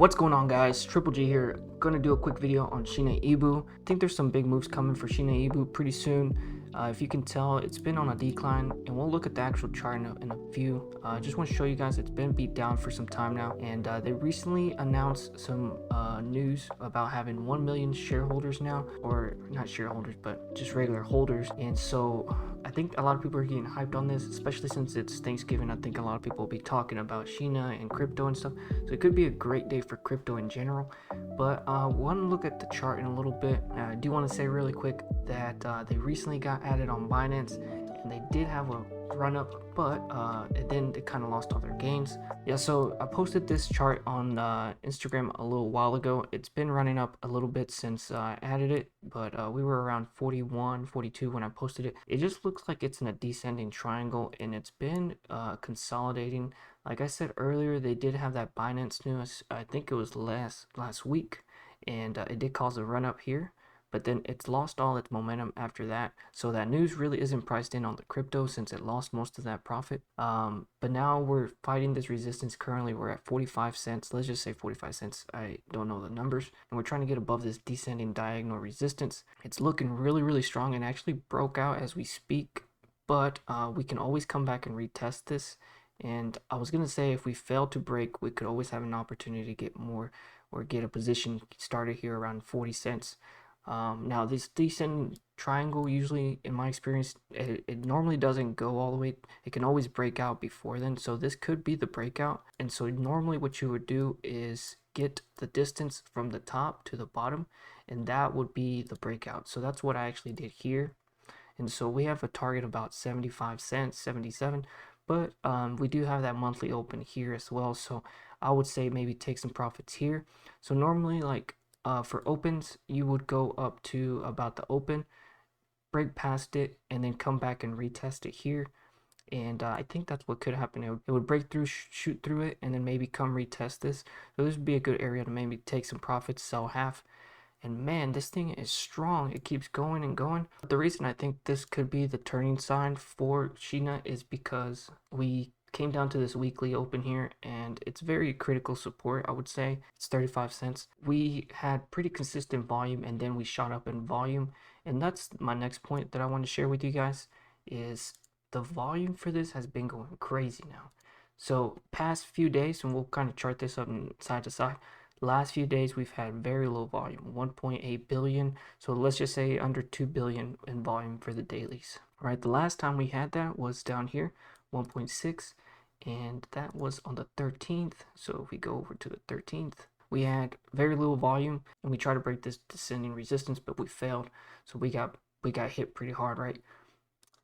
What's going on, guys? Triple G here. Gonna do a quick video on Shiba Inu. I think there's some big moves coming for Shiba Inu pretty soon. If you can tell, it's been on a decline, and we'll look at the actual chart in a few. Just want to show you guys it's been beat down for some time now, and they recently announced some news about having 1 million shareholders now, or not shareholders, but just regular holders. And so I think a lot of people are getting hyped on this, especially since it's Thanksgiving. I think a lot of people will be talking about Shiba and crypto and stuff, so it could be a great day for crypto in general. But want to look at the chart in a little bit. I do want to say really quick that they recently got added on Binance, and they did have a run up, but then they kind of lost all their gains. Yeah, so I posted this chart on Instagram a little while ago. It's been running up a little bit since I added it, but we were around 41 42 when I posted it. It just looks like it's in a descending triangle, and it's been consolidating. Like I said earlier, they did have that Binance news. I think it was last week, and it did cause a run up here, but then it's lost all its momentum after that. So that news really isn't priced in on the crypto since it lost most of that profit. But now we're fighting this resistance. Currently we're at 45 cents. Let's just say 45 cents. I don't know the numbers. And we're trying to get above this descending diagonal resistance. It's looking really strong and actually broke out as we speak. But we can always come back and retest this. And I was going to say, if we fail to break, we could always have an opportunity to get more or get a position started here around 40 cents. Now this descending triangle, usually in my experience, it normally doesn't go all the way. It can always break out before then, so this could be the breakout. And so normally what you would do is get the distance from the top to the bottom, and that would be the breakout. So that's what I actually did here. And so we have a target about 75 cents, 77, but we do have that monthly open here as well. So I would say maybe take some profits here. So normally, like for opens, you would go up to about the open, break past it, and then come back and retest it here. And I think that's what could happen. It would break through, shoot through it, and then maybe come retest this. So this would be a good area to maybe take some profits, sell half. And man, this thing is strong. It keeps going and going. But the reason I think this could be the turning sign for Shiba is because we came down to this weekly open here, and it's very critical support. I would say it's 35 cents. We had pretty consistent volume, and then we shot up in volume. And that's my next point that I want to share with you guys, is the volume for this has been going crazy now. So past few days, and we'll kind of chart this up side to side. Last few days we've had very low volume, 1.8 billion. So let's just say under 2 billion in volume for the dailies. All right, the last time we had that was down here, 1.6, and that was on the 13th. So if we go over to the 13th, we had very little volume, and we tried to break this descending resistance, but we failed. So we got hit pretty hard, right?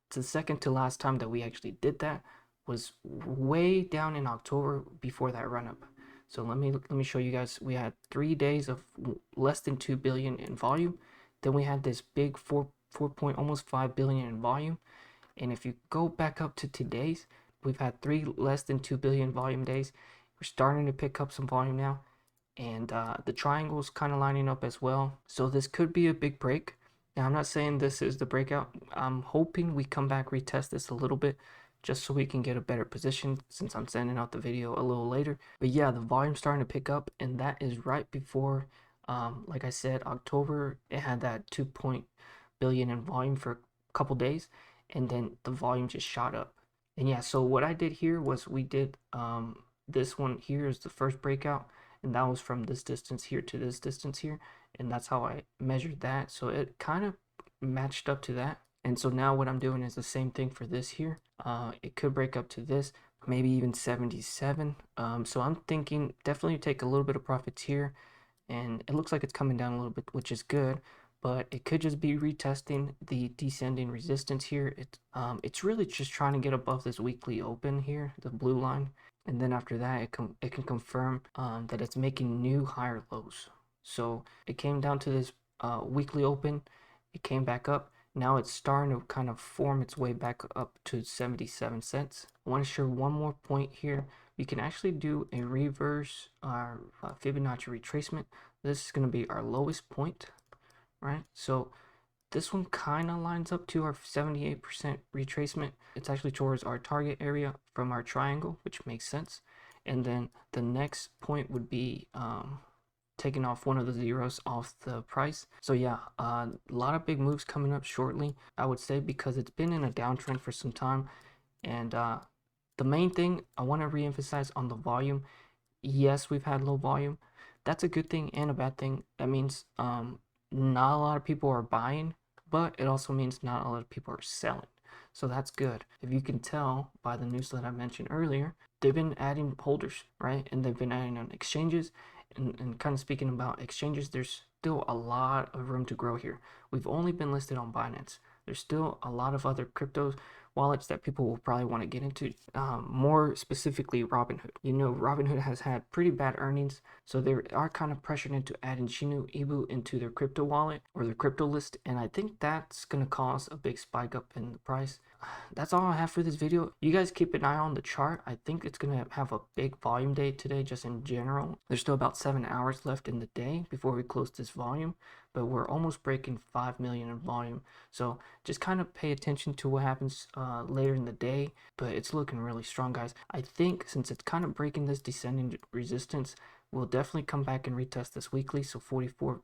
It's the second to last time that we actually did that was way down in October before that run up. So let me show you guys. We had 3 days of less than 2 billion in volume. Then we had this big 4 almost 5 billion in volume. And if you go back up to today's, we've had 3 less than 2 billion volume days. We're starting to pick up some volume now, and the triangle is kind of lining up as well. So this could be a big break. Now I'm not saying this is the breakout. I'm hoping we come back, retest this a little bit, just so we can get a better position, since I'm sending out the video a little later. But yeah, the volume's starting to pick up, and that is right before, like I said, October, it had that 2 billion in volume for a couple days, and then the volume just shot up. And yeah, so what I did here was we did this one here is the first breakout, and that was from this distance here to this distance here, and that's how I measured that. So it kind of matched up to that. And so now what I'm doing is the same thing for this here. It could break up to this, maybe even 77. So I'm thinking definitely take a little bit of profits here, and it looks like it's coming down a little bit, which is good. But it could just be retesting the descending resistance here. It's really just trying to get above this weekly open here, the blue line, and then after that it can confirm that it's making new higher lows. So it came down to this weekly open, it came back up. Now it's starting to kind of form its way back up to 77 cents. I want to share one more point here. We can actually do a reverse Fibonacci retracement. This is going to be our lowest point, right? So this one kind of lines up to our 78% retracement. It's actually towards our target area from our triangle, which makes sense. and then the next point would be taking off one of the zeros off the price. So yeah, a lot of big moves coming up shortly, I would say, because it's been in a downtrend for some time. And the main thing I want to reemphasize on the volume, yes, we've had low volume. That's a good thing and a bad thing. That means not a lot of people are buying, but it also means not a lot of people are selling. So that's good. If you can tell by the news that I mentioned earlier, they've been adding holders, right? And they've been adding on exchanges. And kind of speaking about exchanges, there's still a lot of room to grow here. We've only been listed on Binance. There's still a lot of other cryptos wallets that people will probably want to get into, more specifically Robinhood. You know, Robinhood has had pretty bad earnings, so they are kind of pressured into adding Shiba Inu into their crypto wallet or their crypto list, and I think that's going to cause a big spike up in the price. That's all I have for this video. You guys keep an eye on the chart. I think it's going to have a big volume day today, just in general. There's still about 7 hours left in the day before we close this volume, but we're almost breaking 5 million in volume. So just kind of pay attention to what happens later in the day, but it's looking really strong, guys. I think since it's kind of breaking this descending resistance, we'll definitely come back and retest this weekly. So 44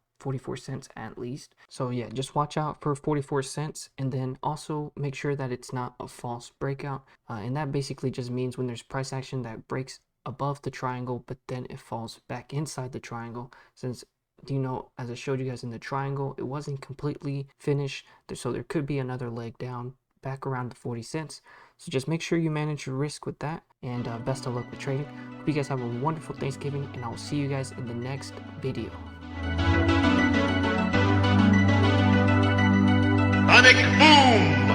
cents at least. So yeah, just watch out for 44 cents, and then also make sure that it's not a false breakout. And that basically just means when there's price action that breaks above the triangle, but then it falls back inside the triangle. Since, you know, as I showed you guys in the triangle, it wasn't completely finished, so there could be another leg down back around the 40 cents. So just make sure you manage your risk with that, and best of luck with trading. Hope you guys have a wonderful Thanksgiving, and I will see you guys in the next video. Panic boom!